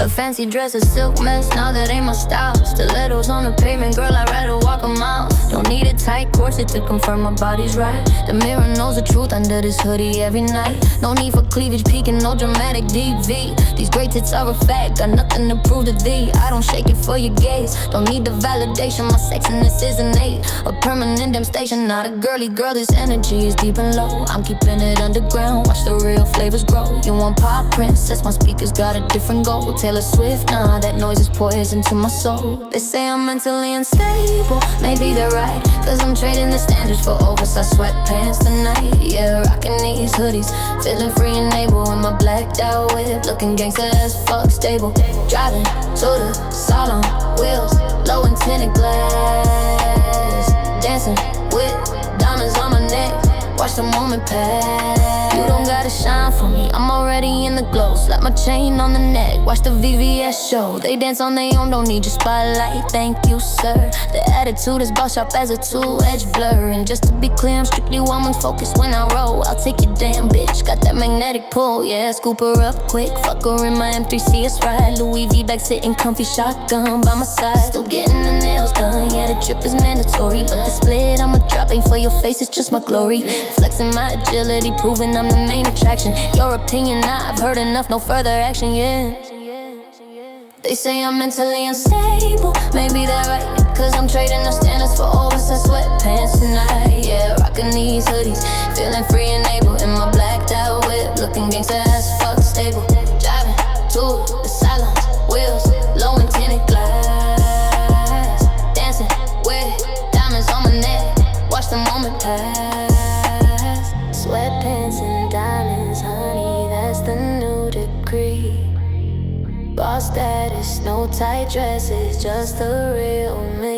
A fancy dress, a silk mess, now that ain't my style. Stilettos on the pavement, girl, I'd rather walk a mile. Don't need a tight corset to confirm my body's right. The mirror knows the truth under this hoodie every night. No need for cleavage, peeking, no dramatic DV. These great tits are a fact, got nothing to prove to thee. I don't shake it for your gaze, don't need the validation, my sexiness is innate. A permanent damn station, not a girly girl, this energy is deep and low. I'm keeping it underground, watch the real flavors grow. You want pop princess, my speakers got a different goal. Taylor Swift, nah, that noise is poison to my soul. They say I'm mentally unstable, maybe they're right, cause I'm trading the standards for oversized sweatpants tonight. Yeah, rocking these hoodies, feeling free and able in my blacked out whip, looking gangsta as fuck stable. Driving to the salon, wheels, low and tinted glass, dancing with diamonds on my neck, watch the moment pass. You don't gotta shine for me, I'm already in the glow. Slap my chain on the neck, watch the VVS show. They dance on their own, don't need your spotlight, thank you, sir. The attitude is boss sharp as a two-edged blur. And just to be clear, I'm strictly woman focused when I roll. I'll take your damn bitch, got that magnetic pull, yeah. Scoop her up quick, fuck her in my M3CS ride. Louis V bag sitting comfy, shotgun by my side. Still getting the nails done, yeah, the trip is mandatory. But the split I'ma drop ain't for your face, it's just my glory. Flexing my agility, proving I'm the main attraction. Your opinion, I've heard enough, no further action, yeah. They say I'm mentally unstable, maybe they're right, cause I'm trading the standards for oversized sweatpants tonight. Yeah, rocking these hoodies, feeling free and able in my blacked out whip, looking gangsta as fuck stable. Driving to the salon, wheels, low and tinted glass, dancing with diamonds on my neck, watch the moment pass. Sweatpants and diamonds, honey, that's the new decree. Boss status, no tight dresses, just the real me.